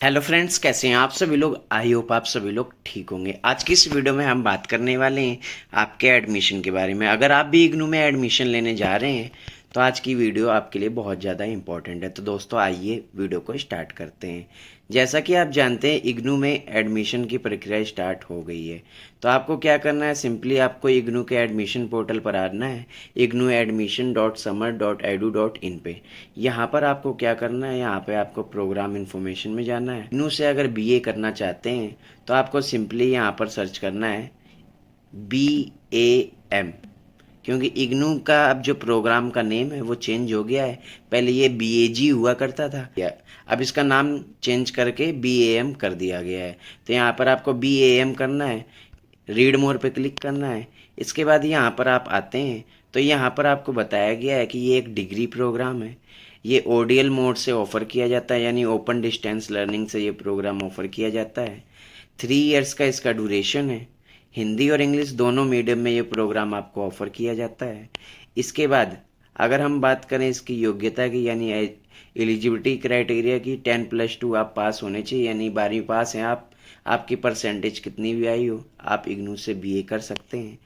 Hello friends, कैसे हैं आप सभी लोग। आई होप आप सभी लोग ठीक होंगे। आज की इस वीडियो में हम बात करने वाले हैं आपके एडमिशन के बारे में। अगर आप भी इग्नू में एडमिशन लेने जा रहे हैं तो आज की वीडियो आपके लिए बहुत ज़्यादा इंपॉर्टेंट है। तो दोस्तों आइए वीडियो को स्टार्ट करते हैं। जैसा कि आप जानते हैं इग्नू में एडमिशन की प्रक्रिया स्टार्ट हो गई है। तो आपको क्या करना है, सिंपली आपको इग्नू के एडमिशन पोर्टल पर आना है, ignuadmission.summer.edu.in पे। यहाँ पर आपको क्या करना है, यहाँ पे आपको प्रोग्राम इन्फॉर्मेशन में जाना है। इग्नू से अगर बीए करना चाहते हैं तो आपको सिंपली यहाँ पर सर्च करना है BAM, क्योंकि इग्नू का अब जो प्रोग्राम का नेम है वो चेंज हो गया है। पहले ये BAG हुआ करता था, अब इसका नाम चेंज करके BAM कर दिया गया है। तो यहाँ पर आपको BAM करना है, रीड मोर पे क्लिक करना है। इसके बाद यहाँ पर आप आते हैं तो यहाँ पर आपको बताया गया है कि ये एक डिग्री प्रोग्राम है। ये ODL मोड से ऑफ़र किया जाता है, यानी ओपन डिस्टेंस लर्निंग से ये प्रोग्राम ऑफ़र किया जाता है। 3 इयर्स का इसका ड्यूरेशन है। हिंदी और इंग्लिश दोनों मीडियम में ये प्रोग्राम आपको ऑफ़र किया जाता है। इसके बाद अगर हम बात करें इसकी योग्यता की, यानी एलिजिबिलिटी क्राइटेरिया की, 10+2 आप पास होने चाहिए, यानी 12वीं पास हैं आप। आपकी परसेंटेज कितनी भी आई हो, आप इग्नू से BA कर सकते हैं।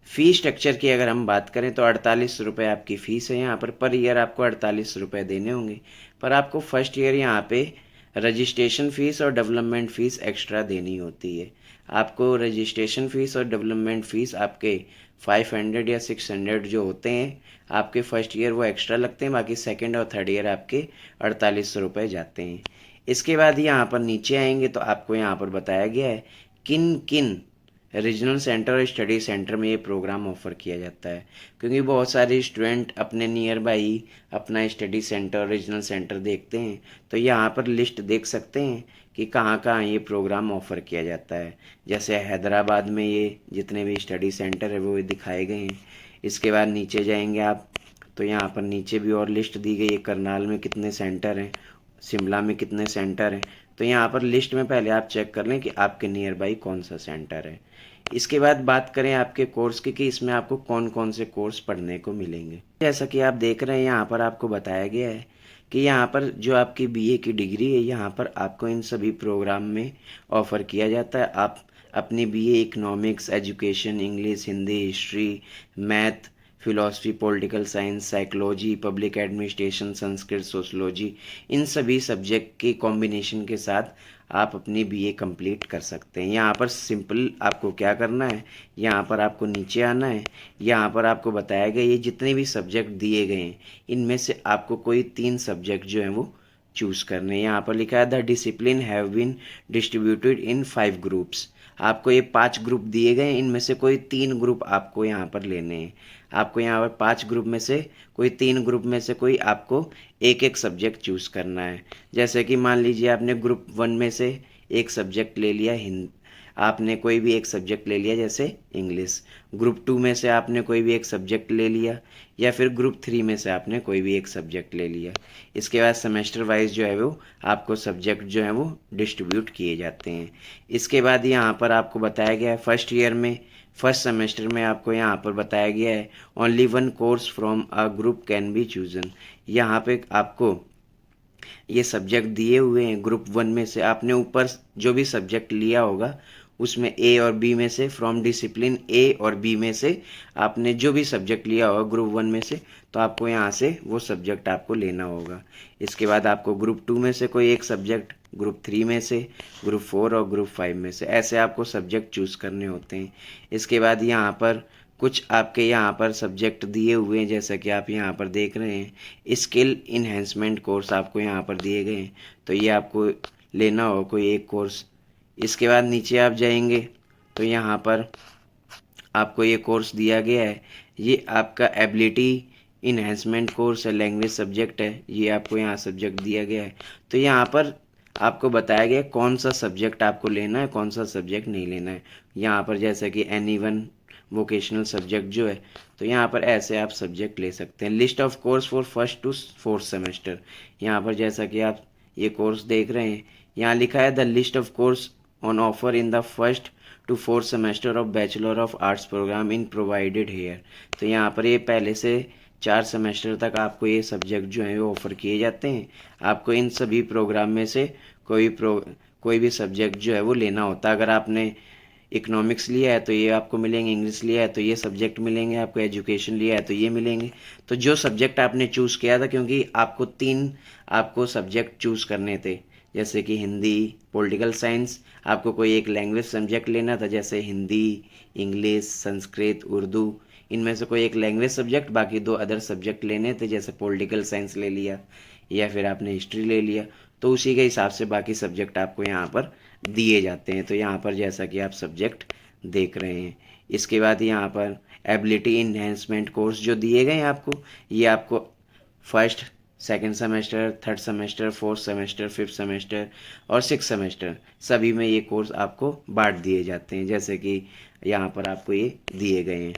फ़ी स्ट्रक्चर की अगर हम बात करें तो 48 रुपये आपकी फ़ीस है। यहाँ पर ईयर आपको 48 रुपये देने होंगे। पर आपको फर्स्ट ईयर यहाँ पे रजिस्ट्रेशन फ़ीस और डेवलपमेंट फ़ीस एक्स्ट्रा देनी होती है। आपको रजिस्ट्रेशन फ़ीस और डेवलपमेंट फ़ीस आपके 500 या 600 जो होते हैं आपके फर्स्ट ईयर वो एक्स्ट्रा लगते हैं। बाकी सेकेंड और थर्ड ईयर आपके 48 रुपये जाते हैं। इसके बाद यहाँ पर नीचे आएंगे तो आपको यहाँ पर बताया गया है किन किन रीजनल सेंटर और स्टडी सेंटर में ये प्रोग्राम ऑफ़र किया जाता है, क्योंकि बहुत सारे स्टूडेंट अपने नियर बाई अपना स्टडी सेंटर रीजनल सेंटर देखते हैं। तो यहाँ पर लिस्ट देख सकते हैं कि कहाँ कहाँ ये प्रोग्राम ऑफ़र किया जाता है। जैसे हैदराबाद में ये जितने भी स्टडी सेंटर है वो दिखाए गए हैं। इसके बाद नीचे जाएंगे आप तो यहाँ पर नीचे भी और लिस्ट दी गई है, करनाल में कितने सेंटर हैं, शिमला में कितने सेंटर हैं। तो यहाँ पर लिस्ट में पहले आप चेक कर लें कि आपके नियर बाई कौन सा सेंटर है। इसके बाद बात करें आपके कोर्स की कि इसमें आपको कौन कौन से कोर्स पढ़ने को मिलेंगे। जैसा कि आप देख रहे हैं यहाँ पर आपको बताया गया है कि यहाँ पर जो आपकी BA की डिग्री है यहाँ पर आपको इन सभी प्रोग्राम में ऑफ़र किया जाता है। आप अपनी BA economics, education, English, Hindi, history, math, philosophy, political science, psychology, public administration, Sanskrit, sociology, इन सभी सब्जेक्ट के कॉम्बिनेशन के साथ आप अपनी BA कंप्लीट कर सकते हैं। यहाँ पर सिंपल आपको क्या करना है, यहाँ पर आपको नीचे आना है। यहाँ पर आपको बताया गया ये जितने भी सब्जेक्ट दिए गए हैं इनमें से आपको कोई 3 सब्जेक्ट जो हैं वो चूज़ करने हैं। यहाँ पर लिखा है the discipline have been distributed in 5 groups. आपको ये 5 ग्रुप दिए गए हैं, इनमें से कोई 3 ग्रुप आपको यहाँ पर लेने हैं। आपको यहाँ पर 5 ग्रुप में से कोई 3 ग्रुप में से कोई आपको एक एक सब्जेक्ट चूज़ करना है। जैसे कि मान लीजिए आपने ग्रुप 1 में से एक सब्जेक्ट ले लिया हिंदी, आपने कोई भी एक सब्जेक्ट ले लिया जैसे इंग्लिश। ग्रुप 2 में से आपने कोई भी एक सब्जेक्ट ले लिया, या फिर ग्रुप 3 में से आपने कोई भी एक सब्जेक्ट ले लिया। इसके बाद सेमेस्टर वाइज जो है वो आपको सब्जेक्ट जो है वो डिस्ट्रीब्यूट किए जाते हैं। इसके बाद यहाँ पर आपको बताया गया है फर्स्ट ईयर में, फर्स्ट सेमेस्टर में आपको यहाँ पर बताया गया है only 1 course from a group can be chosen. यहाँ पे आपको ये सब्जेक्ट दिए हुए हैं। ग्रुप 1 में से आपने ऊपर जो भी सब्जेक्ट लिया होगा उसमें A और B में से, फ्रॉम डिसिप्लिन A और B में से आपने जो भी सब्जेक्ट लिया होगा ग्रुप 1 में से, तो आपको यहाँ से वो सब्जेक्ट आपको लेना होगा। इसके बाद आपको ग्रुप 2 में से कोई एक सब्जेक्ट, ग्रुप 3 में से, ग्रुप 4 और ग्रुप 5 में से, ऐसे आपको सब्जेक्ट चूज़ करने होते हैं। इसके बाद यहाँ पर कुछ आपके यहाँ पर सब्जेक्ट दिए हुए हैं, जैसा कि आप यहाँ पर देख रहे हैं स्किल इन्हेंसमेंट कोर्स आपको यहाँ पर दिए गए हैं। तो ये आपको लेना हो कोई एक कोर्स। इसके बाद नीचे आप जाएंगे तो यहाँ पर आपको ये कोर्स दिया गया है, ये आपका एबिलिटी इन्हेंसमेंट कोर्स है, लैंग्वेज सब्जेक्ट है, ये आपको यहाँ सब्जेक्ट दिया गया है। तो यहाँ पर आपको बताया गया है कौन सा सब्जेक्ट आपको लेना है, कौन सा सब्जेक्ट नहीं लेना है। यहाँ पर जैसा कि एनी 1 वोकेशनल सब्जेक्ट जो है, तो यहाँ पर ऐसे आप सब्जेक्ट ले सकते हैं। List of course for first to fourth semester, यहाँ पर जैसा कि आप ये कोर्स देख रहे हैं यहाँ लिखा है the list of course on offer in the first to fourth semester of bachelor of arts programme in provided here. तो यहाँ पर ये पहले से 4 सेमेस्टर तक आपको ये सब्जेक्ट जो हैं वो ऑफ़र किए जाते हैं। आपको इन सभी प्रोग्राम में से कोई भी सब्जेक्ट जो है वो लेना होता है। अगर आपने इकोनॉमिक्स लिया है तो ये आपको मिलेंगे, इंग्लिश लिया है तो ये सब्जेक्ट मिलेंगे, आपको एजुकेशन लिया है तो ये मिलेंगे। तो जो सब्जेक्ट आपने चूज़ किया था, क्योंकि आपको सब्जेक्ट चूज़ करने थे, जैसे कि हिंदी, पॉलिटिकल साइंस, आपको कोई एक लैंग्वेज सब्जेक्ट लेना था, जैसे हिंदी, इंग्लिश, संस्कृत, उर्दू, इनमें से कोई एक लैंग्वेज सब्जेक्ट, बाकी 2 अदर सब्जेक्ट लेने थे, जैसे पॉलिटिकल साइंस ले लिया या फिर आपने हिस्ट्री ले लिया। तो उसी के हिसाब से बाकी सब्जेक्ट आपको यहाँ पर दिए जाते हैं। तो यहाँ पर जैसा कि आप सब्जेक्ट देख रहे हैं, इसके बाद यहाँ पर एबिलिटी इन्हेंसमेंट कोर्स जो दिए गए हैं आपको, ये आपको first, second semester, third semester, fourth semester, fifth semester और सिक्स सेमेस्टर सभी में ये कोर्स आपको बांट दिए जाते हैं, जैसे कि यहाँ पर आपको ये दिए गए हैं।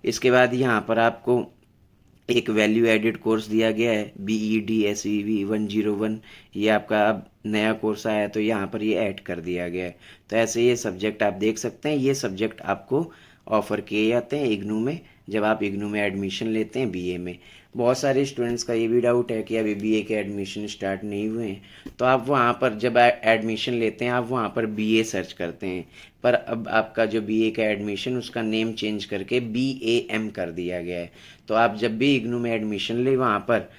इसके बाद यहाँ पर आपको एक वैल्यू एडिड कोर्स दिया गया है, BEdSEV 101। ये आपका अब नया कोर्स आया है तो यहाँ पर ये ऐड कर दिया गया है। तो ऐसे ये सब्जेक्ट आप देख सकते हैं, ये सब्जेक्ट आपको ऑफ़र किए जाते हैं इग्नू में, जब आप इग्नू में एडमिशन लेते हैं BA में। बहुत सारे स्टूडेंट्स का ये भी डाउट है कि अभी BA के एडमिशन स्टार्ट नहीं हुए हैं, तो आप वहाँ पर जब एडमिशन लेते हैं आप वहाँ पर BA सर्च करते हैं, पर अब आपका जो BA का एडमिशन उसका नेम चेंज करके BAM कर दिया गया है। तो आप जब भी इग्नू में एडमिशन लें वहाँ पर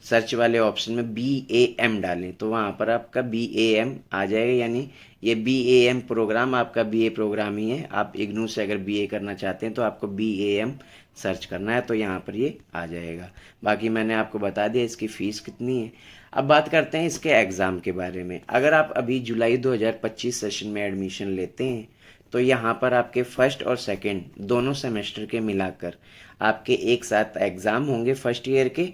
सर्च वाले ऑप्शन में BAM डालें तो वहाँ पर आपका BAM आ जाएगा, यानी ये BAM प्रोग्राम आपका BA प्रोग्राम ही है। आप इग्नू से अगर BA करना चाहते हैं तो आपको BAM सर्च करना है, तो यहाँ पर ये आ जाएगा। बाकी मैंने आपको बता दिया इसकी फ़ीस कितनी है। अब बात करते हैं इसके एग्ज़ाम के बारे में। अगर आप अभी जुलाई 2025 सेशन में एडमिशन लेते हैं तो यहाँ पर आपके फर्स्ट और सेकंड दोनों सेमेस्टर के मिलाकर आपके एक साथ एग्ज़ाम होंगे फर्स्ट ईयर के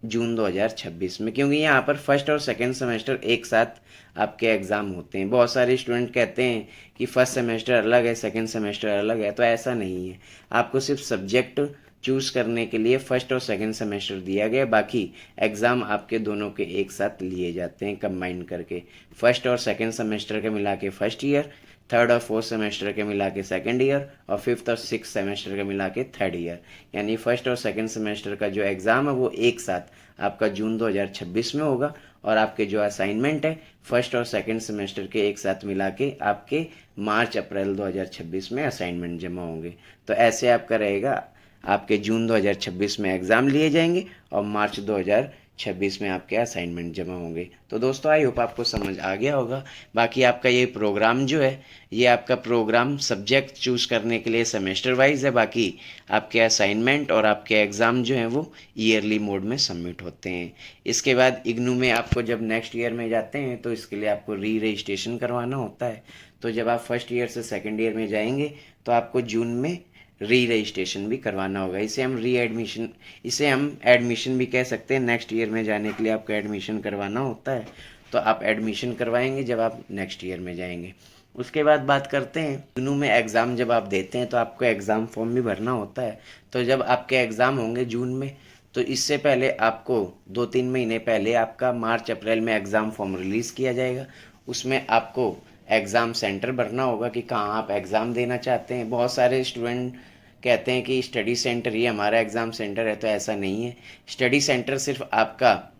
जून 2026 में, क्योंकि यहाँ पर फर्स्ट और सेकंड सेमेस्टर एक साथ आपके एग्ज़ाम होते हैं। बहुत सारे स्टूडेंट कहते हैं कि फ़र्स्ट सेमेस्टर अलग है, सेकंड सेमेस्टर अलग है, तो ऐसा नहीं है। आपको सिर्फ सब्जेक्ट चूज़ करने के लिए फर्स्ट और सेकंड सेमेस्टर दिया गया, बाकी एग्ज़ाम आपके दोनों के एक साथ लिए जाते हैं कंबाइन करके। फर्स्ट और सेकंड सेमेस्टर के मिला के फर्स्ट ईयर, थर्ड और फोर्थ सेमेस्टर के मिला के सेकेंड ईयर और फिफ्थ और सिक्स सेमेस्टर के मिला के थर्ड ईयर। यानी फर्स्ट और सेकंड सेमेस्टर का जो एग्ज़ाम है वो एक साथ आपका जून 2026 में होगा, और आपके जो असाइनमेंट है फर्स्ट और सेकंड सेमेस्टर के एक साथ मिला के आपके मार्च अप्रैल 2026 में असाइनमेंट जमा होंगे। तो ऐसे आपका रहेगा, आपके जून 2026 में एग्ज़ाम लिए जाएंगे और मार्च 2026 में आपके असाइनमेंट जमा होंगे। तो दोस्तों आई होप आपको समझ आ गया होगा। बाकी आपका ये प्रोग्राम जो है, ये आपका प्रोग्राम सब्जेक्ट चूज़ करने के लिए सेमेस्टर वाइज है, बाकी आपके असाइनमेंट और आपके एग्ज़ाम जो हैं वो ईयरली मोड में सबमिट होते हैं। इसके बाद इग्नू में आपको जब नेक्स्ट ईयर में जाते हैं तो इसके लिए आपको री रजिस्ट्रेशन करवाना होता है। तो जब आप फर्स्ट ईयर से सेकेंड ईयर में जाएंगे तो आपको जून में री रजिस्ट्रेशन भी करवाना होगा। इसे हम एडमिशन भी कह सकते हैं। नेक्स्ट ईयर में जाने के लिए आपको एडमिशन करवाना होता है, तो आप एडमिशन करवाएंगे जब आप नेक्स्ट ईयर में जाएंगे। उसके बाद बात करते हैं इग्नू में एग्ज़ाम जब आप देते हैं तो आपको एग्ज़ाम फॉर्म भी भरना होता है। तो जब आपके एग्ज़ाम होंगे जून में, तो इससे पहले आपको 2-3 महीने पहले आपका मार्च अप्रैल में एग्ज़ाम फॉर्म रिलीज़ किया जाएगा। उसमें आपको एग्ज़ाम सेंटर भरना होगा कि कहाँ आप एग्ज़ाम देना चाहते हैं। बहुत सारे स्टूडेंट कहते हैं कि स्टडी सेंटर ही हमारा एग्ज़ाम सेंटर है, तो ऐसा नहीं है। स्टडी सेंटर सिर्फ आपका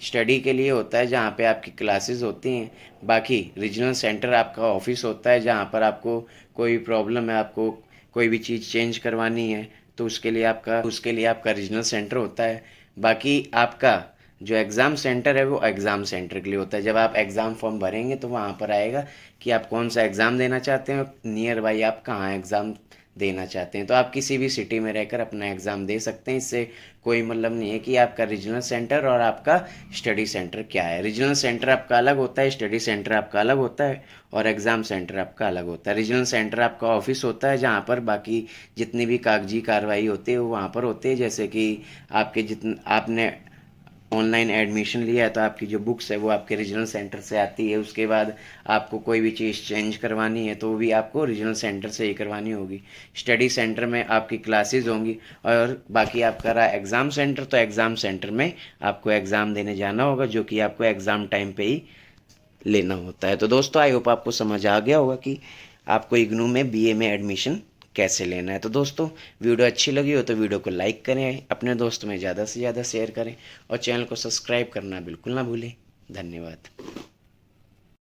स्टडी के लिए होता है, जहाँ पे आपकी क्लासेस होती हैं। बाकी रीजनल सेंटर आपका ऑफिस होता है, जहाँ पर आपको कोई प्रॉब्लम है, आपको कोई भी चीज़ चेंज करवानी है तो उसके लिए आपका रीजनल सेंटर होता है। बाकी आपका जो एग्ज़ाम सेंटर है वो एग्ज़ाम सेंटर के लिए होता है। जब आप एग्ज़ाम फॉर्म भरेंगे तो वहाँ पर आएगा कि आप कौन सा एग्ज़ाम देना चाहते हैं, नियर बाई आप कहाँ एग्ज़ाम देना चाहते हैं। तो आप किसी भी सिटी में रहकर अपना एग्ज़ाम दे सकते हैं। इससे कोई मतलब नहीं है कि आपका रीजनल सेंटर और आपका स्टडी सेंटर क्या है। रीजनल सेंटर आपका अलग होता है, स्टडी सेंटर आपका अलग होता है और एग्ज़ाम सेंटर आपका अलग होता है। रीजनल सेंटर आपका ऑफिस होता है, जहाँ पर बाकी जितनी भी कागजी कार्रवाई होती है वो वहाँ पर होती है। जैसे कि आपने ऑनलाइन एडमिशन लिया है तो आपकी जो बुक्स है वो आपके रीजनल सेंटर से आती है। उसके बाद आपको कोई भी चीज़ चेंज करवानी है तो वो भी आपको रीजनल सेंटर से ही करवानी होगी। स्टडी सेंटर में आपकी क्लासेस होंगी, और बाकी आपका रहा एग्ज़ाम सेंटर, तो एग्ज़ाम सेंटर में आपको एग्ज़ाम देने जाना होगा, जो कि आपको एग्ज़ाम टाइम पे ही लेना होता है। तो दोस्तों आई होप आपको समझ आ गया होगा कि आपको इग्नू में BA में एडमिशन कैसे लेना है। तो दोस्तों वीडियो अच्छी लगी हो तो वीडियो को लाइक करें, अपने दोस्तों में ज़्यादा से ज़्यादा शेयर करें और चैनल को सब्सक्राइब करना बिल्कुल ना भूलें। धन्यवाद।